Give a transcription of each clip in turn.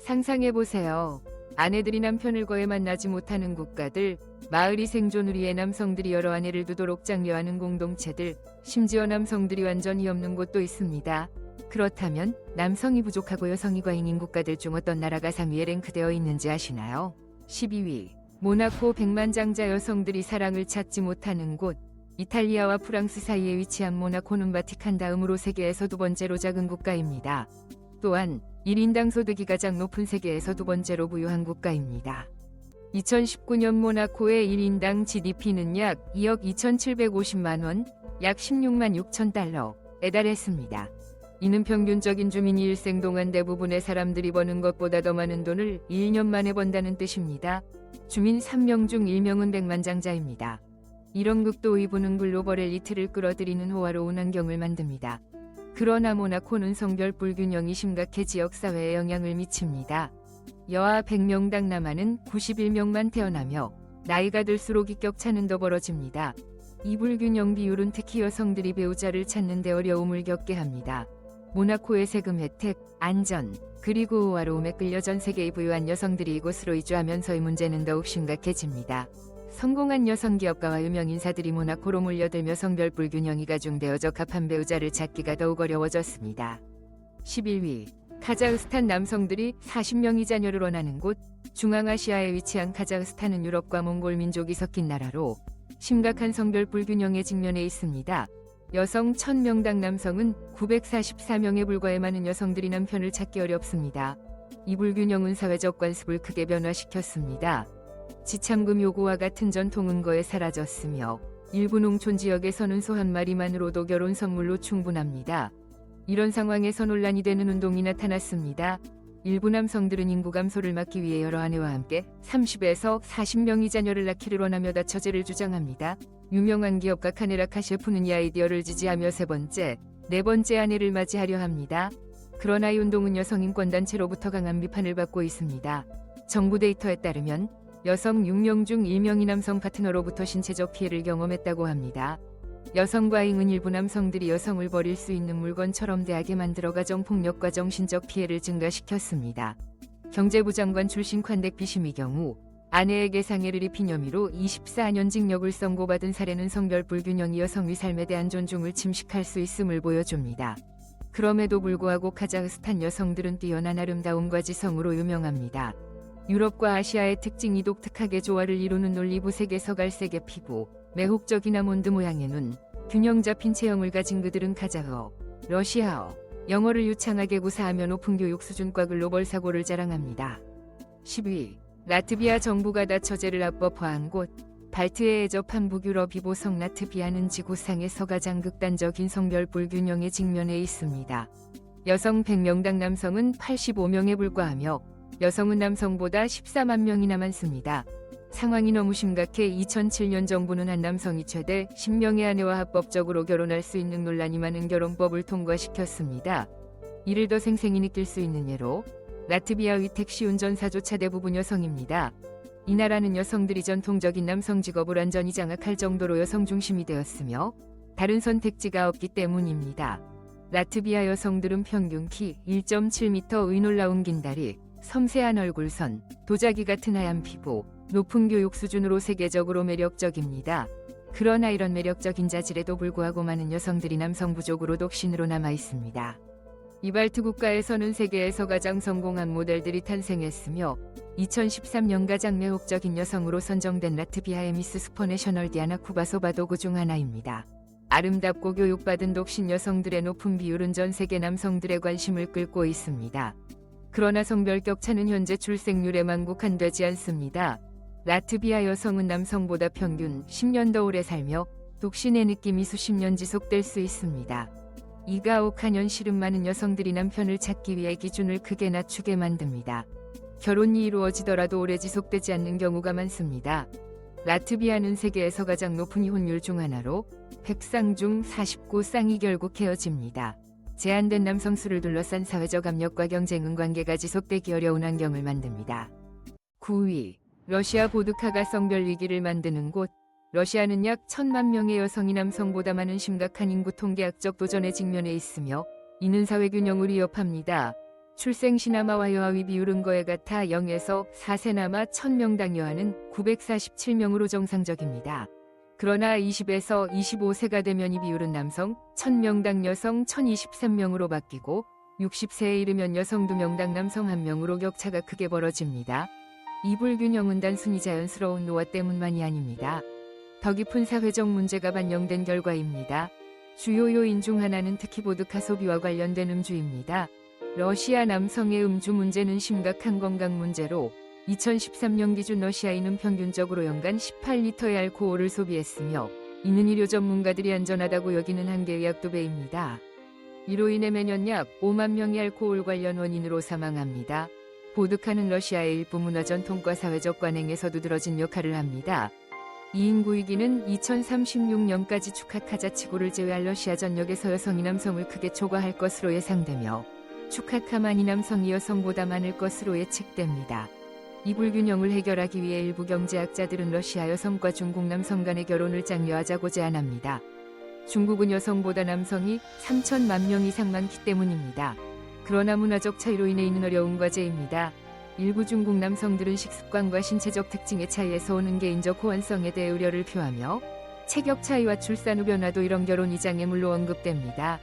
상상해보세요. 아내들이 남편을 거의 만나지 못하는 국가들, 마을이 생존을 위해 남성들이 여러 아내를 두도록 장려하는 공동체들, 심지어 남성들이 완전히 없는 곳도 있습니다. 그렇다면 남성이 부족하고 여성이 과잉인 국가들 중 어떤 나라가 상위에 랭크되어 있는지 아시나요? 12위. 모나코 백만장자 여성들이 사랑을 찾지 못하는 곳. 이탈리아와 프랑스 사이에 위치한 모나코는 바티칸 다음으로 세계에서 두 번째로 작은 국가입니다. 또한 1인당 소득이 가장 높은 세계에서 두 번째로 부유한 국가입니다. 2019년 모나코의 1인당 GDP는 약 2억 2,750만 원, 약 16만 6천 달러에 달했습니다. 이는 평균적인 주민이 일생 동안 대부분의 사람들이 버는 것보다 더 많은 돈을 1년 만에 번다는 뜻입니다. 주민 3명 중 1명은 백만장자입니다. 이런 극도 의부는 글로벌 엘리트를 끌어들이는 호화로운 환경을 만듭니다. 그러나 모나코는 성별 불균형이 심각해 지역사회에 영향을 미칩니다. 여아 100명당 남아는 91명만 태어나며 나이가 들수록 인격차는 더 벌어집니다. 이 불균형 비율은 특히 여성들이 배우자를 찾는 데 어려움을 겪게 합니다. 모나코의 세금 혜택, 안전, 그리고 호화로움에 끌려 전 세계의 부유한 여성들이 이곳으로 이주하면서 이 문제는 더욱 심각해집니다. 성공한 여성 기업가와 유명 인사들이 모나코로 몰려들며 성별 불균형이 가중되어 적합한 배우자를 찾기가 더욱 어려워졌습니다. 11위. 카자흐스탄 남성들이 40명이 자녀를 원하는 곳. 중앙아시아에 위치한 카자흐스탄은 유럽과 몽골 민족이 섞인 나라로 심각한 성별 불균형에 직면해 있습니다. 여성 1000명당 남성은 944명에 불과해 많은 여성들이 남편을 찾기 어렵습니다. 이 불균형은 사회적 관습을 크게 변화시켰습니다. 지참금 요구와 같은 전통은 거의 사라졌으며 일부 농촌 지역에서는 소 한 마리만으로도 결혼 선물로 충분합니다. 이런 상황에서 논란이 되는 운동이 나타났습니다. 일부 남성들은 인구 감소를 막기 위해 여러 아내와 함께 30에서 40명의 자녀를 낳기를 원하며 다처제를 주장합니다. 유명한 기업가 카네라 카셰프는 이 아이디어를 지지하며 세 번째, 네 번째 아내를 맞이하려 합니다. 그러나 이 운동은 여성인권단체로부터 강한 비판을 받고 있습니다. 정부 데이터에 따르면 여성 6명 중 1명이 남성 파트너로부터 신체적 피해를 경험했다고 합니다. 여성 과잉은 일부 남성들이 여성을 버릴 수 있는 물건처럼 대하게 만들어 가정폭력과 정신적 피해를 증가시켰습니다. 경제부 장관 출신 콴덱 비심의 경우 아내에게 상해를 입힌 혐의로 24년 징역을 선고받은 사례는 성별 불균형이 여성의 삶에 대한 존중을 침식할 수 있음을 보여줍니다. 그럼에도 불구하고 카자흐스탄 여성들은 뛰어난 아름다움과 지성으로 유명합니다. 유럽과 아시아의 특징이 독특하게 조화를 이루는 올리브색에서 갈색의 피부, 매혹적인 아몬드 모양의 눈, 균형 잡힌 체형을 가진 그들은 카자흐어, 러시아어, 영어를 유창하게 구사하며 높은 교육 수준과 글로벌 사고를 자랑합니다. 10위. 라트비아 정부가 다처제를 합법화한 곳. 발트해에 애접한 북유럽 이보성 라트비아는 지구상에서 가장 극단적인 성별 불균형에 직면해 있습니다. 여성 100명당 남성은 85명에 불과하며 여성은 남성보다 14만 명이나 많습니다. 상황이 너무 심각해 2007년 정부는 한 남성이 최대 10명의 아내와 합법적으로 결혼할 수 있는 논란이 많은 결혼법을 통과시켰습니다. 이를 더 생생히 느낄 수 있는 예로 라트비아의 택시 운전사조차 대부분 여성입니다. 이 나라는 여성들이 전통적인 남성 직업을 완전히 장악할 정도로 여성 중심이 되었으며 다른 선택지가 없기 때문입니다. 라트비아 여성들은 평균 키 1.7m의 놀라운 긴 다리, 섬세한 얼굴선, 도자기 같은 하얀 피부, 높은 교육 수준으로 세계적으로 매력적입니다. 그러나 이런 매력적인 자질에도 불구하고 많은 여성들이 남성 부족으로 독신으로 남아 있습니다. 이발트 국가에서는 세계에서 가장 성공한 모델들이 탄생했으며 2013년 가장 매혹적인 여성으로 선정된 라트비아의 미스 슈퍼내셔널 디아나 쿠바소바도 그 중 하나입니다. 아름답고 교육받은 독신 여성들의 높은 비율은 전 세계 남성들의 관심을 끌고 있습니다. 그러나 성별 격차는 현재 출생률에만 국한되지 않습니다. 라트비아 여성은 남성보다 평균 10년 더 오래 살며 독신의 느낌이 수십 년 지속될 수 있습니다. 이 가혹한 현실은 많은 여성들이 남편을 찾기 위해 기준을 크게 낮추게 만듭니다. 결혼이 이루어지더라도 오래 지속되지 않는 경우가 많습니다. 라트비아는 세계에서 가장 높은 이혼율 중 하나로 100쌍 중 49쌍이 결국 헤어집니다. 제한된 남성 수를 둘러싼 사회적 압력과 경쟁은 관계가 지속되기 어려운 환경을 만듭니다. 9위. 러시아 보드카가 성별 위기를 만드는 곳. 러시아는 약 1000만 명의 여성이 남성보다 많은 심각한 인구 통계학적 도전에 직면해 있으며 이는 사회균형을 위협합니다. 출생시나마와 여아위 비율은 거에 같아 0에서 4세나마 1000명당 여아는 947명으로 정상적입니다. 그러나 20에서 25세가 되면 이 비율은 남성 1000명당 여성 1023명으로 바뀌고 60세에 이르면 여성 2명당 남성 1명으로 격차가 크게 벌어집니다. 이 불균형은 단순히 자연스러운 노화 때문만이 아닙니다. 더 깊은 사회적 문제가 반영된 결과입니다. 주요 요인 중 하나는 특히 보드카 소비와 관련된 음주입니다. 러시아 남성의 음주 문제는 심각한 건강 문제로 2013년 기준 러시아인은 평균적으로 연간 18리터의 알코올을 소비했으며 이는 의료 전문가들이 안전하다고 여기는 한계의 약 2배입니다. 이로 인해 매년 약 5만 명이 알코올 관련 원인으로 사망합니다. 보드카는 러시아의 일부 문화 전통과 사회적 관행에서 두드러진 역할을 합니다. 이 인구위기는 2036년까지 축하카자치고를 제외한 러시아 전역에서 여성이 남성을 크게 초과할 것으로 예상되며 축하카만이 남성이 여성보다 많을 것으로 예측됩니다. 이 불균형을 해결하기 위해 일부 경제학자들은 러시아 여성과 중국 남성 간의 결혼을 장려하자고 제안합니다. 중국은 여성보다 남성이 3천만 명 이상 많기 때문입니다. 그러나 문화적 차이로 인해 있는 어려운 과제입니다. 일부 중국 남성들은 식습관과 신체적 특징의 차이에서 오는 개인적 호환성에 대해 우려를 표하며 체격 차이와 출산 후 변화도 이런 결혼 이장에 물로 언급됩니다.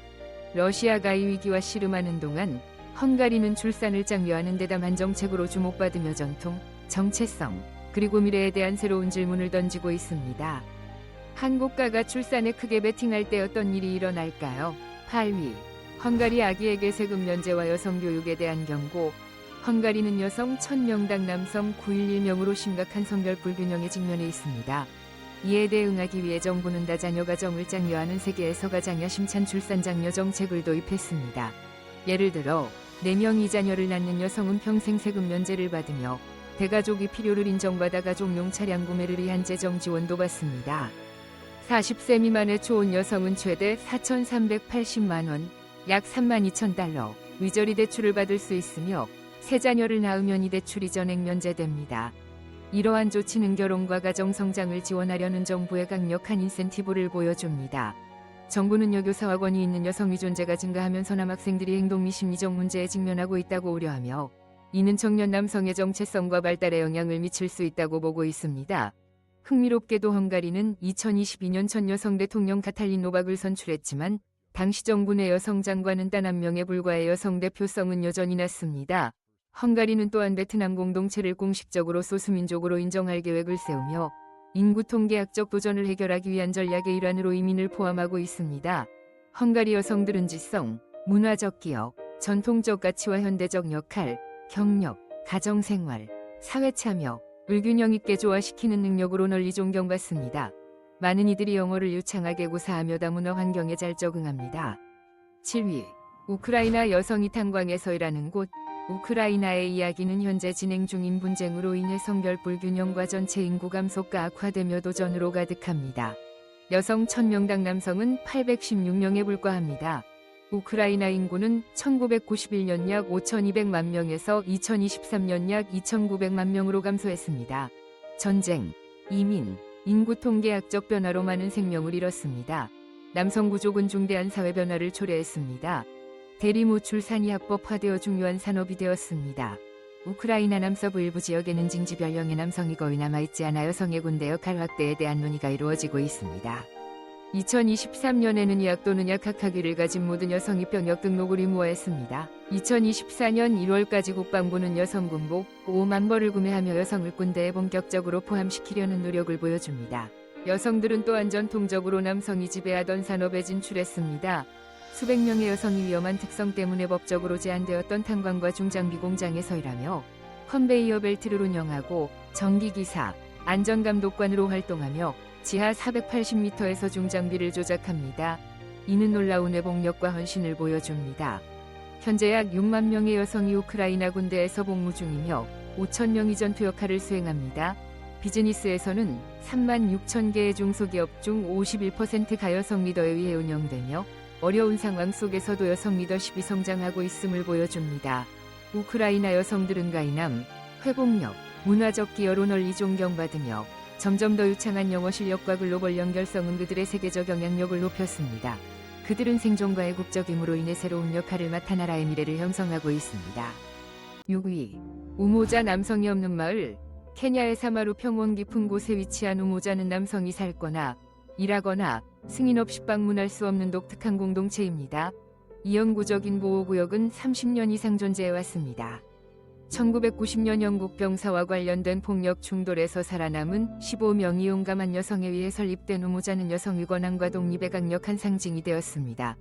러시아가 이 위기와 씨름하는 동안 헝가리는 출산을 장려하는 대담한 정책으로 주목받으며 전통, 정체성, 그리고 미래에 대한 새로운 질문을 던지고 있습니다. 한국가가 출산에 크게 베팅할 때 어떤 일이 일어날까요? 8위. 헝가리 아기에게 세금 면제와 여성 교육에 대한 경고. 헝가리는 여성 1000명당 남성 911명으로 심각한 성별 불균형에 직면해 있습니다. 이에 대응하기 위해 정부는 다자녀 가정을 장려하는 세계에서 가장 야심찬 출산 장려 정책을 도입했습니다. 예를 들어 4명 이자녀를 낳는 여성은 평생 세금 면제를 받으며 대가족이 필요를 인정받아 가족용 차량 구매를 위한 재정 지원도 받습니다. 40세 미만의 초혼 여성은 최대 4,380만 원, 약 32,000달러 위저리 대출을 받을 수 있으며 세 자녀를 낳으면 이 대출이 전액 면제됩니다. 이러한 조치는 결혼과 가정 성장을 지원하려는 정부의 강력한 인센티브를 보여줍니다. 정부는 여교사와 권위 있는 여성의 존재가 증가하면서 남학생들이 행동 및 심리적 문제에 직면하고 있다고 우려하며 이는 청년 남성의 정체성과 발달에 영향을 미칠 수 있다고 보고 있습니다. 흥미롭게도 헝가리는 2022년 전 여성 대통령 카탈린 노박을 선출했지만 당시 정부 내 여성 장관은 단 한 명에 불과해 여성 대표성은 여전히 낮습니다. 헝가리는 또한 베트남 공동체를 공식적으로 소수민족으로 인정할 계획을 세우며 인구 통계학적 도전을 해결하기 위한 전략의 일환으로 이민을 포함하고 있습니다. 헝가리 여성들은 지성, 문화적 기억, 전통적 가치와 현대적 역할, 경력, 가정생활, 사회참여, 불균형 있게 조화시키는 능력으로 널리 존경받습니다. 많은 이들이 영어를 유창하게 구사하며 다문화 환경에 잘 적응합니다. 7위. 우크라이나 여성이 탄광에서 일하는 곳. 우크라이나의 이야기는 현재 진행 중인 분쟁으로 인해 성별 불균형과 전체 인구 감소가 악화되며 도전으로 가득합니다. 여성 1000명당 남성은 816명에 불과합니다. 우크라이나 인구는 1991년 약 5200만 명에서 2023년 약 2900만 명으로 감소했습니다. 전쟁, 이민, 인구 통계학적 변화로 많은 생명을 잃었습니다. 남성 부족은 중대한 사회 변화를 초래했습니다. 대리모 출산이 합법화되어 중요한 산업이 되었습니다. 우크라이나 남서부 일부 지역에는 징지별령의 남성이 거의 남아있지 않아 여성의 군대 역할 확대에 대한 논의가 이루어지고 있습니다. 2023년에는 의학 또는 약학학위를 가진 모든 여성이 병역 등록을 의무화했습니다. 2024년 1월까지 국방부는 여성 군복 5만 벌을 구매하며 여성을 군대에 본격적으로 포함시키려는 노력을 보여줍니다. 여성들은 또한 전통적으로 남성이 지배하던 산업에 진출했습니다. 수백 명의 여성이 위험한 특성 때문에 법적으로 제한되었던 탄광과 중장비 공장에서 일하며 컨베이어 벨트를 운영하고 전기기사, 안전감독관으로 활동하며 지하 480m에서 중장비를 조작합니다. 이는 놀라운 회복력과 헌신을 보여줍니다. 현재 약 6만 명의 여성이 우크라이나 군대에서 복무 중이며 5천 명이 전투 역할을 수행합니다. 비즈니스에서는 3만 6천 개의 중소기업 중 51%가 여성 리더에 의해 운영되며 어려운 상황 속에서도 여성 리더십이 성장하고 있음을 보여줍니다. 우크라이나 여성들은 가이남, 회복력, 문화적 기여로 널리 존경받으며 점점 더 유창한 영어 실력과 글로벌 연결성은 그들의 세계적 영향력을 높였습니다. 그들은 생존과의 국적임으로 인해 새로운 역할을 맡아 나라의 미래를 형성하고 있습니다. 6위. 우모자 남성이 없는 마을. 케냐의 사마루 평원 깊은 곳에 위치한 우모자는 남성이 살거나 일하거나 승인 없이 방문할 수 없는 독특한 공동체입니다. 이 영구적인 보호구역은 30년 이상 존재해왔습니다. 1990년 영국 병사와 관련된 폭력 충돌에서 살아남은 15명이 용감한 여성에 의해 설립된 우모자는 여성의 권한과 독립의 강력한 상징이 되었습니다.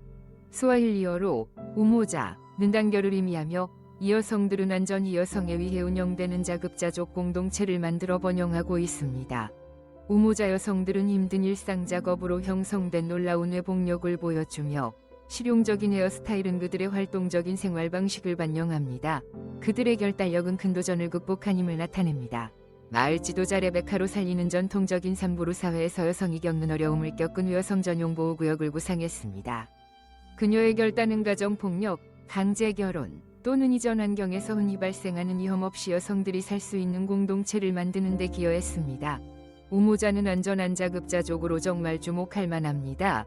스와힐리어로 우모자는 단결을 의미하며 이 여성들은 완전히 여성에 의해 운영되는 자급자족 공동체를 만들어 번영하고 있습니다. 우모자 여성들은 힘든 일상 작업으로 형성된 놀라운 회복력을 보여주며 실용적인 헤어스타일은 그들의 활동적인 생활 방식을 반영합니다. 그들의 결단력은 큰 도전을 극복한 힘을 나타냅니다. 마을 지도자 레베카로 살리는 전통적인 삼부르 사회에서 여성이 겪는 어려움을 겪은 후 여성 전용 보호구역을 구상했습니다. 그녀의 결단은 가정폭력, 강제결혼 또는 이전 환경에서 흔히 발생하는 위험 없이 여성들이 살 수 있는 공동체를 만드는 데 기여했습니다. 우모자는 안전한 자급자족으로 정말 주목할 만합니다.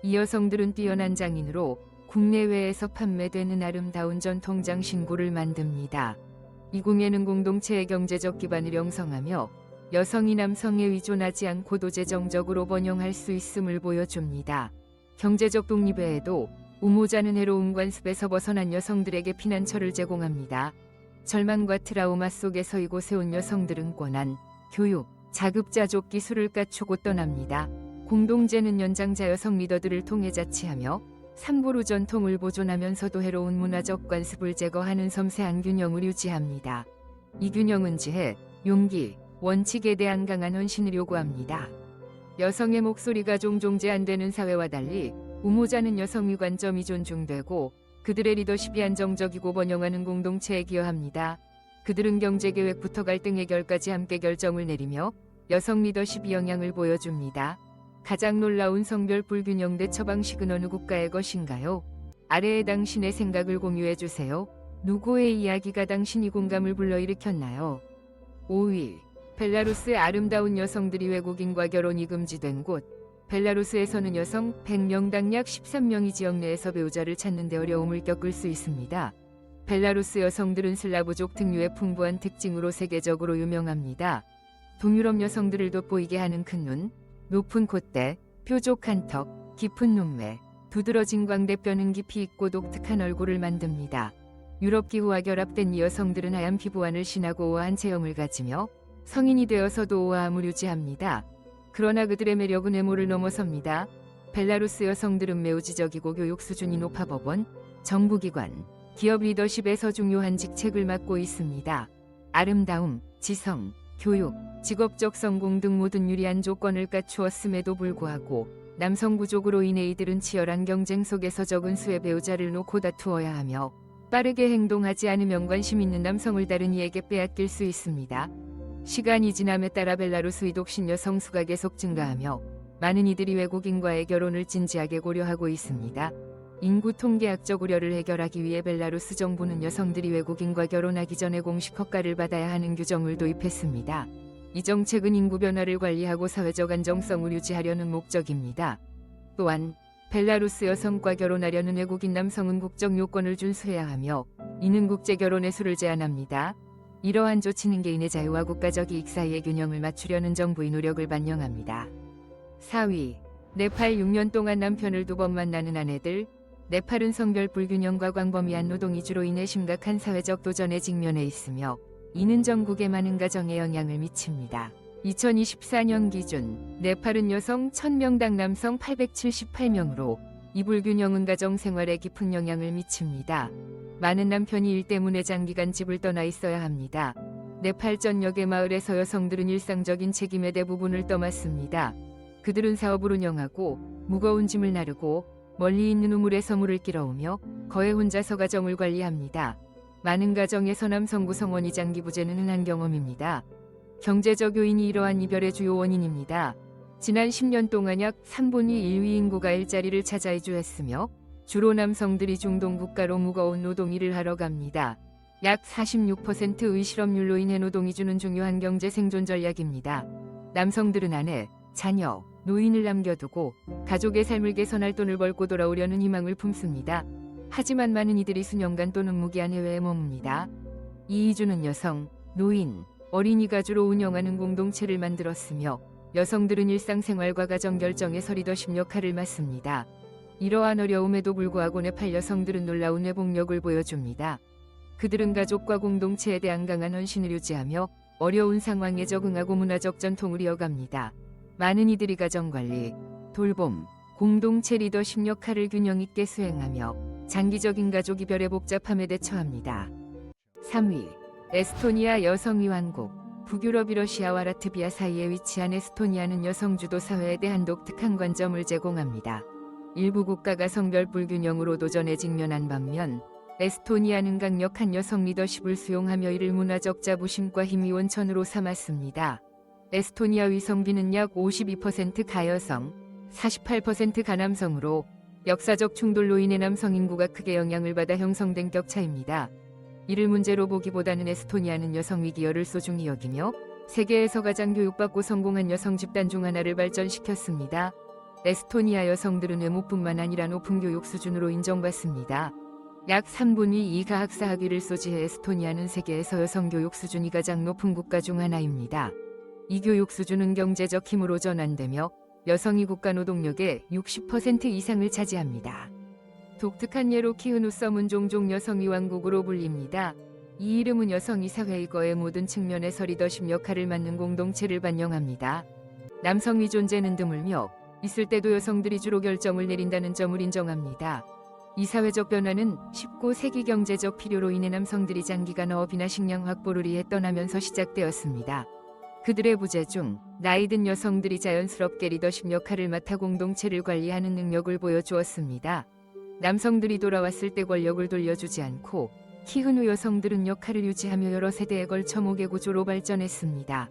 이 여성들은 뛰어난 장인으로 국내외에서 판매되는 아름다운 전통장 신고를 만듭니다. 이 공예는 공동체의 경제적 기반을 형성하며 여성이 남성에 의존하지 않고도 재정적으로 번영할 수 있음을 보여줍니다. 경제적 독립 외에도 우모자는 해로운 관습에서 벗어난 여성들에게 피난처를 제공합니다. 절망과 트라우마 속에서 이곳에 온 여성들은 권한, 교육, 자급자족 기술을 갖추고 떠납니다. 공동체는 연장자 여성 리더들을 통해 자치하며 삼부르 전통을 보존하면서도 해로운 문화적 관습을 제거하는 섬세한 균형을 유지합니다. 이 균형은 지혜, 용기, 원칙에 대한 강한 헌신을 요구합니다. 여성의 목소리가 종종 제한되는 사회와 달리 우모자는 여성의 관점이 존중되고 그들의 리더십이 안정적이고 번영하는 공동체에 기여합니다. 그들은 경제계획부터 갈등 해결까지 함께 결정을 내리며 여성 리더십이 영향을 보여줍니다. 가장 놀라운 성별 불균형 대처 방식은 어느 국가의 것인가요? 아래에 당신의 생각을 공유해 주세요. 누구의 이야기가 당신이 공감을 불러일으켰나요? 5위. 벨라루스의 아름다운 여성들이 외국인과 결혼이 금지된 곳. 벨라루스에서는 여성 100명당 약 13명이 지역 내에서 배우자를 찾는 데 어려움을 겪을 수 있습니다. 벨라루스 여성들은 슬라브족 특유의 풍부한 특징으로 세계적으로 유명합니다. 동유럽 여성들을 돋보이게 하는 큰 눈, 높은 콧대, 뾰족한 턱, 깊은 눈매, 두드러진 광대뼈는 깊이 있고 독특한 얼굴을 만듭니다. 유럽 기후와 결합된 이 여성들은 하얀 피부환을 신하고 우아한 체형을 가지며 성인이 되어서도 우아함을 유지합니다. 그러나 그들의 매력은 외모를 넘어섭니다. 벨라루스 여성들은 매우 지적이고 교육 수준이 높아 법원, 정부기관, 기업 리더십에서 중요한 직책을 맡고 있습니다. 아름다움, 지성, 교육, 직업적 성공 등 모든 유리한 조건을 갖추었음에도 불구하고 남성 부족으로 인해 이들은 치열한 경쟁 속에서 적은 수의 배우자를 놓고 다투어야 하며 빠르게 행동하지 않으면 관심 있는 남성을 다른 이에게 빼앗길 수 있습니다. 시간이 지남에 따라 벨라루스의 독신 여성 수가 계속 증가하며 많은 이들이 외국인과의 결혼을 진지하게 고려하고 있습니다. 인구 통계학적 우려를 해결하기 위해 벨라루스 정부는 여성들이 외국인과 결혼하기 전에 공식 허가를 받아야 하는 규정을 도입했습니다. 이 정책은 인구 변화를 관리하고 사회적 안정성을 유지하려는 목적입니다. 또한 벨라루스 여성과 결혼하려는 외국인 남성은 국적 요건을 준수해야 하며 이는 국제 결혼의 수를 제한합니다. 이러한 조치는 개인의 자유와 국가적 이익 사이의 균형을 맞추려는 정부의 노력을 반영합니다. 4위. 네팔 6년 동안 남편을 2번 만나는 아내들. 네팔은 성별 불균형과 광범위한 노동 이주로 인해 심각한 사회적 도전에 직면해 있으며 이는 전국의 많은 가정에 영향을 미칩니다. 2024년 기준 네팔은 여성 1000명당 남성 878명으로 이 불균형은 가정 생활에 깊은 영향을 미칩니다. 많은 남편이 일 때문에 장기간 집을 떠나 있어야 합니다. 네팔 전역의 마을에서 여성들은 일상적인 책임의 대부분을 떠맡습니다. 그들은 사업을 운영하고 무거운 짐을 나르고 멀리 있는 우물에서 물을 길어오며 거의 혼자서 가정을 관리합니다. 많은 가정에서 남성 구성원이 장기 부재는 흔한 경험입니다. 경제적 요인이 이러한 이별의 주요 원인입니다. 지난 10년 동안 약 3분의 1위 인구가 일자리를 찾아 이주했으며 주로 남성들이 중동 국가로 무거운 노동 일을 하러 갑니다. 약 46%의 실업률로 인해 노동 이주는 중요한 경제 생존 전략입니다. 남성들은 아내, 자녀, 노인을 남겨두고 가족의 삶을 개선할 돈을 벌고 돌아오려는 희망을 품습니다. 하지만 많은 이들이 수년간 또는 무기한 해외에 머뭅니다. 이희주는 여성, 노인, 어린이가 주로 운영하는 공동체를 만들었으며 여성들은 일상생활과 가정 결정에 서리더십 역할을 맡습니다. 이러한 어려움에도 불구하고 네팔 여성들은 놀라운 회복력을 보여줍니다. 그들은 가족과 공동체에 대한 강한 헌신을 유지하며 어려운 상황에 적응하고 문화적 전통을 이어갑니다. 많은 이들이 가정관리, 돌봄, 공동체 리더십 역할을 균형 있게 수행하며 장기적인 가족 이별의 복잡함에 대처합니다. 3위, 에스토니아 여성위원국. 북유럽이 러시아와 라트비아 사이에 위치한 에스토니아는 여성 주도 사회에 대한 독특한 관점을 제공합니다. 일부 국가가 성별 불균형으로 도전에 직면한 반면 에스토니아는 강력한 여성 리더십을 수용하며 이를 문화적 자부심과 힘의 원천으로 삼았습니다. 에스토니아 위성비는 약 52% 가여성, 48% 가남성으로 역사적 충돌로 인해 남성 인구가 크게 영향을 받아 형성된 격차입니다. 이를 문제로 보기보다는 에스토니아는 여성 위기어를 소중히 여기며 세계에서 가장 교육받고 성공한 여성 집단 중 하나를 발전시켰습니다. 에스토니아 여성들은 외모뿐만 아니라 높은 교육 수준으로 인정받습니다. 약 3분의 2가 학사 학위를 소지해 에스토니아는 세계에서 여성 교육 수준이 가장 높은 국가 중 하나입니다. 이 교육 수준은 경제적 힘으로 전환되며 여성이 국가 노동력의 60% 이상을 차지합니다. 독특한 예로 키흐누 섬은 종종 여성이 왕국으로 불립니다. 이 이름은 여성이 사회의 거의 모든 측면에서 리더십 역할을 맡는 공동체를 반영합니다. 남성의 존재는 드물며 있을 때도 여성들이 주로 결정을 내린다는 점을 인정합니다. 이 사회적 변화는 19세기 경제적 필요로 인해 남성들이 장기간 어업이나 식량 확보를 위해 떠나면서 시작되었습니다. 그들의 부재 중 나이 든 여성들이 자연스럽게 리더십 역할을 맡아 공동체를 관리하는 능력을 보여주었습니다. 남성들이 돌아왔을 때 권력을 돌려주지 않고 키흐누 여성들은 역할을 유지하며 여러 세대에 걸쳐 모계 구조로 발전했습니다.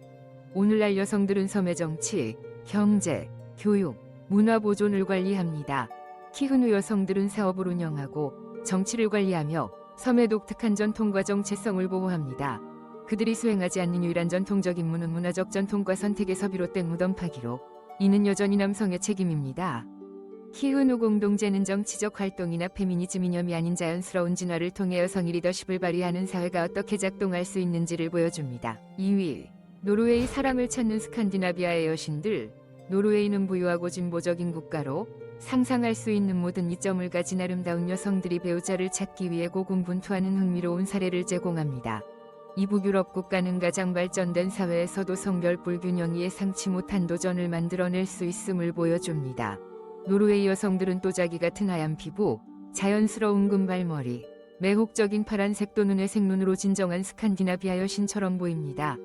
오늘날 여성들은 섬의 정치, 경제, 교육, 문화 보존을 관리합니다. 키흐누 여성들은 사업을 운영하고 정치를 관리하며 섬의 독특한 전통과 정체성을 보호합니다. 그들이 수행하지 않는 유일한 전통적 임무는 문화적 전통과 선택에서 비롯된 무덤 파기로 이는 여전히 남성의 책임입니다. 키흐누 공동체는 정치적 활동이나 페미니즘 이념이 아닌 자연스러운 진화를 통해 여성이 리더십을 발휘하는 사회가 어떻게 작동할 수 있는지를 보여줍니다. 2위, 노르웨이 사랑을 찾는 스칸디나비아의 여신들. 노르웨이는 부유하고 진보적인 국가로 상상할 수 있는 모든 이점을 가진 아름다운 여성들이 배우자를 찾기 위해 고군분투하는 흥미로운 사례를 제공합니다. 이 북유럽 국가는 가장 발전된 사회에서도 성별 불균형이 예상치 못한 도전을 만들어낼 수 있음을 보여줍니다. 노르웨이 여성들은 또자기 같은 하얀 피부, 자연스러운 금발머리, 매혹적인 파란색 또는 회색 눈으로 진정한 스칸디나비아 여신처럼 보입니다.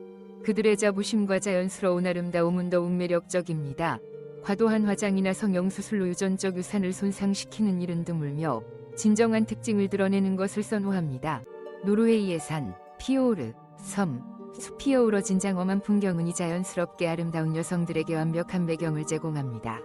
그들의 자부심과 자연스러운 아름다움은 더욱 매력적입니다. 과도한 화장이나 성형수술로 유전적 유산을 손상시키는 일은 드물며 진정한 특징을 드러내는 것을 선호합니다. 노르웨이의 산, 피오르, 섬, 숲이 어우러진 장엄한 풍경은 이 자연스럽게 아름다운 여성들에게 완벽한 배경을 제공합니다.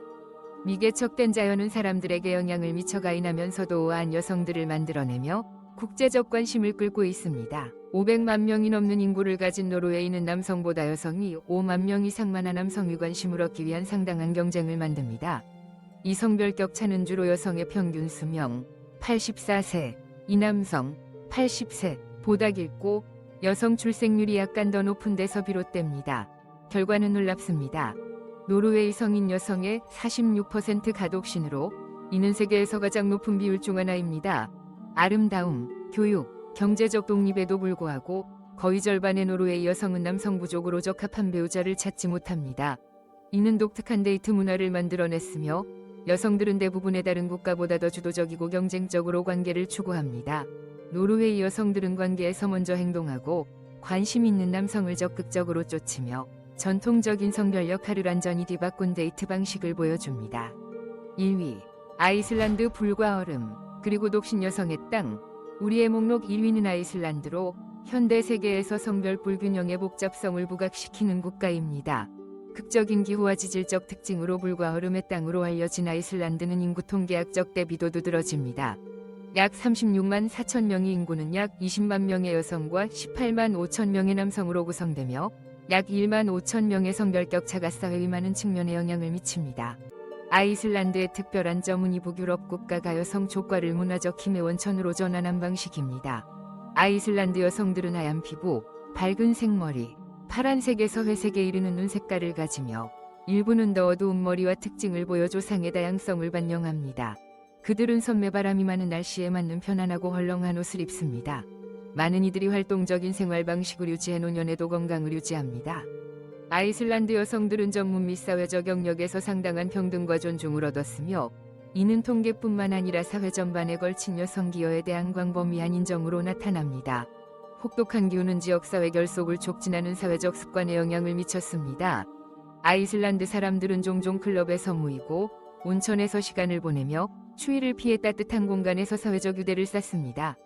미개척된 자연은 사람들에게 영향을 미쳐 가인하면서도 우아한 여성들을 만들어내며 국제적 관심을 끌고 있습니다. 500만 명이 넘는 인구를 가진 노르웨이는 남성보다 여성이 5만 명 이상 많은 남성의 관심을 얻기 위한 상당한 경쟁을 만듭니다. 이 성별 격차는 주로 여성의 평균 수명 84세, 이 남성 80세 보다 길고 여성 출생률이 약간 더 높은 데서 비롯됩니다. 결과는 놀랍습니다. 노르웨이 성인 여성의 46%가 독신으로 이는 세계에서 가장 높은 비율 중 하나입니다. 아름다움, 교육, 경제적 독립에도 불구하고 거의 절반의 노르웨이 여성은 남성 부족으로 적합한 배우자를 찾지 못합니다. 이는 독특한 데이트 문화를 만들어냈으며 여성들은 대부분의 다른 국가보다 더 주도적이고 경쟁적으로 관계를 추구합니다. 노르웨이 여성들은 관계에서 먼저 행동하고 관심 있는 남성을 적극적으로 쫓으며 전통적인 성별 역할을 완전히 뒤바꾼 데이트 방식을 보여줍니다. 1위, 아이슬란드 불과 얼음, 그리고 독신 여성의 땅. 우리의 목록 1위는 아이슬란드로 현대 세계에서 성별 불균형의 복잡성을 부각시키는 국가입니다. 극적인 기후와 지질적 특징으로 불과 얼음의 땅으로 알려진 아이슬란드는 인구 통계학적 대비도 두드러집니다. 약 36만 4천 명의 인구는 약 20만 명의 여성과 18만 5천 명의 남성으로 구성되며 약 1만 5천 명의 성별 격차가 사회의 많은 측면에 영향을 미칩니다. 아이슬란드의 특별한 점은 이 북유럽 국가가 여성 족과를 문화적 힘의 원천으로 전환한 방식입니다. 아이슬란드 여성들은 하얀 피부, 밝은 생머리, 파란색에서 회색에 이르는 눈 색깔을 가지며 일부는 더 어두운 머리와 특징을 보여 조상의 다양성을 반영합니다. 그들은 선매바람이 많은 날씨에 맞는 편안하고 헐렁한 옷을 입습니다. 많은 이들이 활동적인 생활 방식을 유지해 노년에도 건강을 유지합니다. 아이슬란드 여성들은 전문 및 사회적 영역에서 상당한 평등과 존중을 얻었으며 이는 통계뿐만 아니라 사회 전반에 걸친 여성 기여에 대한 광범위한 인정으로 나타납니다. 혹독한 기후는 지역사회 결속을 촉진하는 사회적 습관에 영향을 미쳤습니다. 아이슬란드 사람들은 종종 클럽에서 모이고 온천에서 시간을 보내며 추위를 피해 따뜻한 공간에서 사회적 유대를 쌓습니다.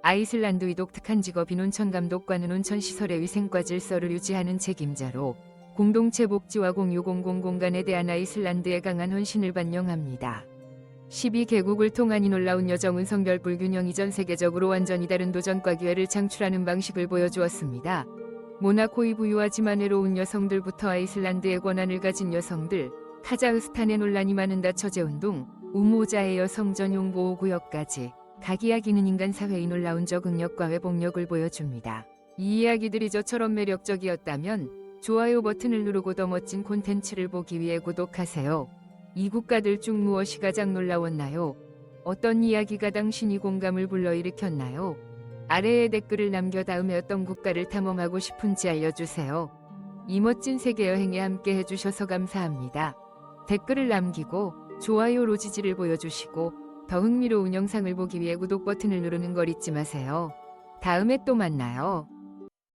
아이슬란드의 독특한 직업인 온천감독관은 온천시설의 위생과 질서를 유지하는 책임자로 공동체 복지와 공유 공공 공간에 대한 아이슬란드의 강한 헌신을 반영합니다. 12개국을 통한 이 놀라운 여정은 성별 불균형이 전 세계적으로 완전히 다른 도전과 기회를 창출하는 방식을 보여주었습니다. 모나코의 부유하지만 외로운 여성들부터 아이슬란드의 권한을 가진 여성들, 카자흐스탄의 논란이 많은 다처제운동, 우모자의 여성 전용 보호구역까지 각 이야기는 인간 사회의 놀라운 적응력과 회복력을 보여줍니다. 이 이야기들이 저처럼 매력적이었다면 좋아요 버튼을 누르고 더 멋진 콘텐츠를 보기 위해 구독하세요. 이 국가들 중 무엇이 가장 놀라웠나요? 어떤 이야기가 당신이 공감을 불러일으켰나요? 아래에 댓글을 남겨 다음에 어떤 국가를 탐험하고 싶은지 알려주세요. 이 멋진 세계 여행에 함께 해주셔서 감사합니다. 댓글을 남기고 좋아요로 지지를 보여주시고 더 흥미로운 영상을 보기 위해 구독 버튼을 누르는 걸 잊지 마세요. 다음에 또 만나요.